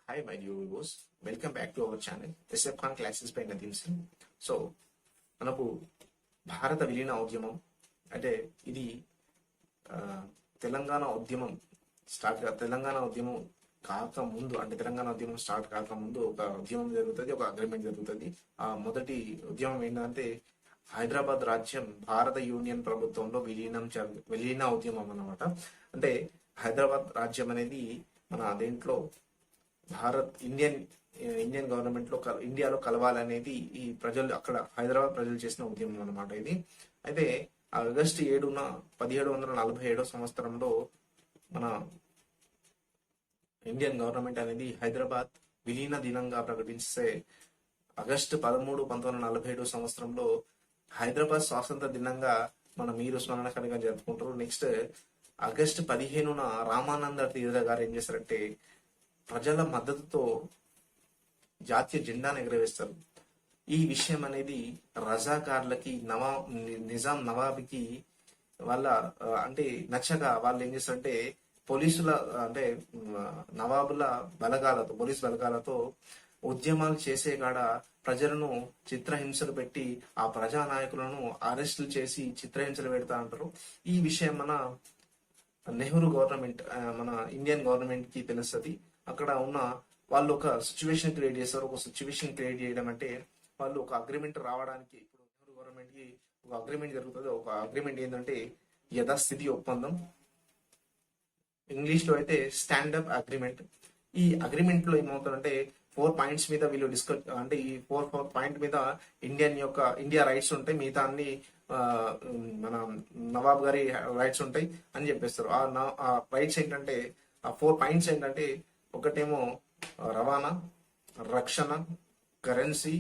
Hi, my dear viewers. Welcome back to our channel, SF Khan Classes by Nadeem Singh. So మనకు భారత విలీన ఉద్యమం అంటే ఇది ఆ, తెలంగాణ ఉద్యమం తెలంగాణ ఉద్యమం కాకముందు అంటే తెలంగాణ ఉద్యమం స్టార్ట్ కాకముందు ఒక ఉద్యమం జరుగుతుంది, ఒక అగ్రిమెంట్ జరుగుతుంది. ఆ మొదటి ఉద్యమం ఏంటంటే హైదరాబాద్ రాజ్యం భారత యూనియన్ ప్రభుత్వంలో విలీన ఉద్యమం అన్నమాట. అంటే హైదరాబాద్ రాజ్యం అనేది మన దేంట్లో ఇండియన్ గవర్నమెంట్ లో ఇండియాలో కలవాలనేది ఈ ప్రజలు అక్కడ హైదరాబాద్ ప్రజలు చేసిన ఉద్యమం అన్నమాట ఇది. అయితే ఆగస్టు 7న 1747 మన ఇండియన్ గవర్నమెంట్ అనేది హైదరాబాద్ విలీన దినంగా ప్రకటిస్తే ఆగస్టు 13, 1947 హైదరాబాద్ స్వాతంత్ర దినంగా మన మీర్ ఉస్మాన్ ఖాన్ జరుపుకుంటారు. నెక్స్ట్ ఆగస్టు 15న రామానంద తీర్థ గారు ఏం చేస్తారంటే ప్రజల మద్దతుతో జాతీయ జెండాను ఎగరవేస్తారు. ఈ విషయం అనేది రజాకార్లకి నిజాం నవాబికి వాళ్ళ అంటే నచ్చగా వాళ్ళు ఏం చేస్తారంటే పోలీసుల అంటే నవాబుల పోలీస్ బలగాలతో ఉద్యమాలు చేసే కాడ ప్రజలను చిత్రహింసలు పెట్టి ఆ ప్రజా నాయకులను అరెస్టులు చేసి చిత్రహింసలు పెడతా అంటారు. ఈ విషయం మన నెహ్రూ గవర్నమెంట్ మన ఇండియన్ గవర్నమెంట్ కి తెలుస్తుంది. అక్కడ ఉన్న వాళ్ళు ఒక సిచ్యువేషన్ క్రియేట్ చేస్తారు. ఒక సిచ్యువేషన్ క్రియేట్ చేయడం అంటే వాళ్ళు ఒక అగ్రిమెంట్ రావడానికి ఇప్పుడు నెహ్రూ గవర్నమెంట్ కి ఒక అగ్రిమెంట్ జరుగుతుంది. ఒక అగ్రిమెంట్ ఏంటంటే యథాస్థితి ఒప్పందం, ఇంగ్లీష్ లో అయితే స్టాండప్ అగ్రిమెంట్. ఈ అగ్రిమెంట్ లో ఏమవుతుందంటే 4 పాయింట్స్ మీద వీళ్ళు డిస్కస్ అంటే ఈ 4 పాయింట్ మీద ఇండియా రైట్స్ ఉంటాయి, మిగతా అన్ని మన నవాబ్ గారి రైట్స్ ఉంటాయి అని చెప్పేస్తారు. ఆ రైట్స్ ఏంటంటే ఆ 4 పాయింట్స్ ఏంటంటే ఒకటేమో రవాణా, రక్షణ, కరెన్సీ,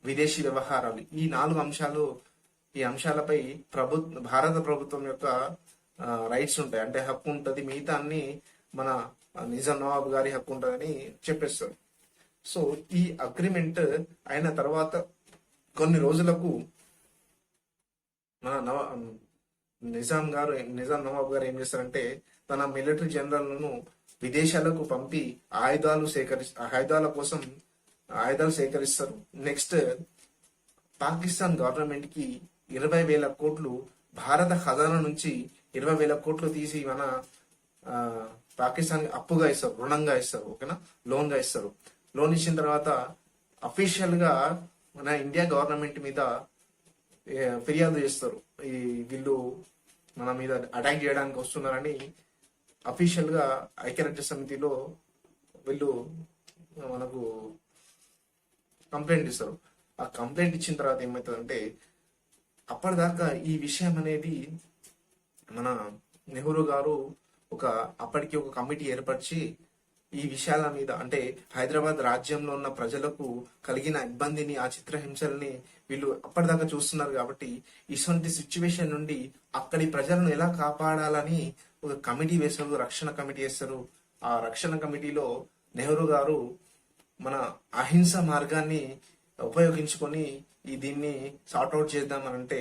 విదేశీ వ్యవహారాలు. ఈ 4 అంశాలు. ఈ అంశాలపై భారత ప్రభుత్వం యొక్క రైట్స్ ఉంటాయి, అంటే హక్కు ఉంటుంది. మిగతా అన్ని మన నిజాం నవాబ్ గారి హక్కు ఉంటుందని చెప్పేస్తారు. సో ఈ అగ్రిమెంట్ అయిన తర్వాత కొన్ని రోజులకు మన నిజాం నవాబ్ గారు ఏం చేస్తారంటే తన మిలిటరీ జనరల్ను విదేశాలకు పంపి ఆయుధాలు సేకరిస్తారు. నెక్స్ట్ పాకిస్తాన్ గవర్నమెంట్ కి 20,000 కోట్లు భారత ఖజానా నుంచి 20,000 కోట్లు తీసి మన పాకిస్తాన్ అప్పుగా ఇస్తారు, రుణంగా ఇస్తారు, ఓకేనా, లోన్ గా ఇస్తారు. లోన్ ఇచ్చిన తర్వాత అఫీషియల్ గా మన ఇండియా గవర్నమెంట్ మీద ఫిర్యాదు చేస్తారు. వీళ్ళు మన మీద అటాక్ చేయడానికి వస్తున్నారని అఫీషియల్ గా ఐక్యరాజ్య సమితిలో వీళ్ళు మనకు కంప్లైంట్ ఇస్తారు. ఆ కంప్లైంట్ ఇచ్చిన తర్వాత ఏమవుతుందంటే అప్పటిదాకా ఈ విషయం అనేది మన నెహ్రూ గారు అప్పటికి ఒక కమిటీ ఏర్పరిచి ఈ విషయాల మీద అంటే హైదరాబాద్ రాజ్యంలో ఉన్న ప్రజలకు కలిగిన ఇబ్బందిని, ఆ చిత్రహింసల్ని వీళ్ళు అప్పటిదాకా చూస్తున్నారు కాబట్టి ఇటువంటి సిచ్యువేషన్ నుండి అక్కడి ప్రజలను ఎలా కాపాడాలని ఒక కమిటీ వేస్తారు, రక్షణ కమిటీ వేస్తారు. ఆ రక్షణ కమిటీలో నెహ్రూ గారు మన అహింస మార్గాన్ని ఉపయోగించుకొని దీన్ని సార్ట్అవుట్ చేద్దామనంటే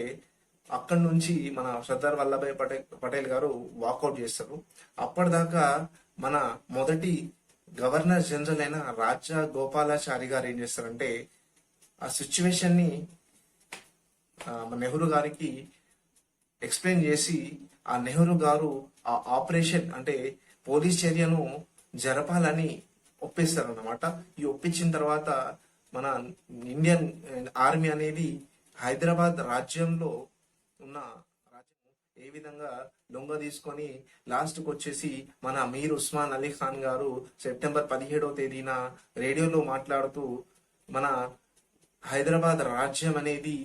అక్కడి నుంచి మన సర్దార్ వల్లభాయ్ పటేల్ గారు వాకౌట్ చేస్తారు. అప్పటిదాకా మన మొదటి గవర్నర్ జనరల్ అయిన రాజా గోపాలాచారి గారు ఏం చేస్తారంటే ఆ సిచ్యువేషన్ ని నెహ్రూ గారికి ఎక్స్ప్లెయిన్ చేసి ఆ నెహ్రూ గారు ఆ ఆపరేషన్ అంటే పోలీస్ చర్యను జరపాలని ఒప్పిస్తారు అన్నమాట. ఈ ఒప్పించిన తర్వాత మన ఇండియన్ ఆర్మీ అనేది హైదరాబాద్ రాజ్యంలో ఉన్న రాజ్యం ఏ విధంగా లొంగ తీసుకొని లాస్ట్ కు వచ్చేసి మన మీర్ ఉస్మాన్ అలీ ఖాన్ గారు సెప్టెంబర్ 17వ తేదీన రేడియోలో మాట్లాడుతూ మన హైదరాబాద్ రాజ్యం అనేది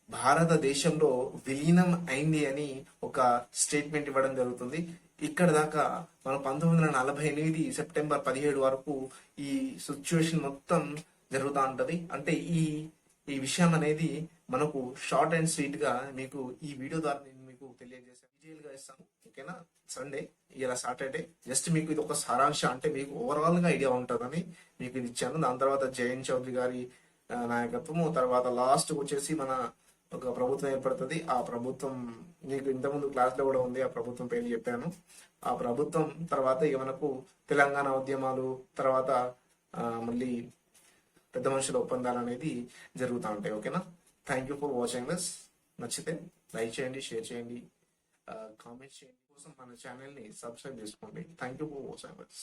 భారతదేశంలో విలీనం అయింది అని ఒక స్టేట్మెంట్ ఇవ్వడం జరుగుతుంది. ఇక్కడ దాకా మన 1948 సెప్టెంబర్ 17 వరకు ఈ సిచ్యువేషన్ మొత్తం జరుగుతూ ఉంటది. అంటే ఈ విషయం అనేది మనకు షార్ట్ అండ్ స్వీట్ గా మీకు ఈ వీడియో ద్వారా నేను మీకు తెలియజేస్తాను, డీటెయిల్ గా ఇస్తాను, ఓకేనా. సండే ఇలా సాటర్డే జస్ట్ మీకు ఇది ఒక సారాంశ అంటే మీకు ఓవరాల్ గా ఐడియా ఉంటుందని మీకు ఇది ఇచ్చాను. దాని తర్వాత జయంత్ చౌదరి గారి నాయకత్వము, తర్వాత లాస్ట్ వచ్చేసి మన ఒక ప్రభుత్వం ఏర్పడుతుంది. ఆ ప్రభుత్వం మీకు ఇంతకుముందు క్లాస్ లో కూడా ఉంది, ఆ ప్రభుత్వం పేరు చెప్పాను. ఆ ప్రభుత్వం తర్వాత ఇక మనకు తెలంగాణ ఉద్యమాలు, తర్వాత మళ్ళీ పెద్ద మనుషుల ఒప్పందాలు అనేది జరుగుతూ ఉంటాయి. ఓకేనా? Thank you for watching this. నచ్చితే లైక్ చేయండి, షేర్ చేయండి, కామెంట్ చేయండి. కోసం మన ఛానల్ని సబ్స్క్రైబ్ చేసుకోండి. Thank you for watching this.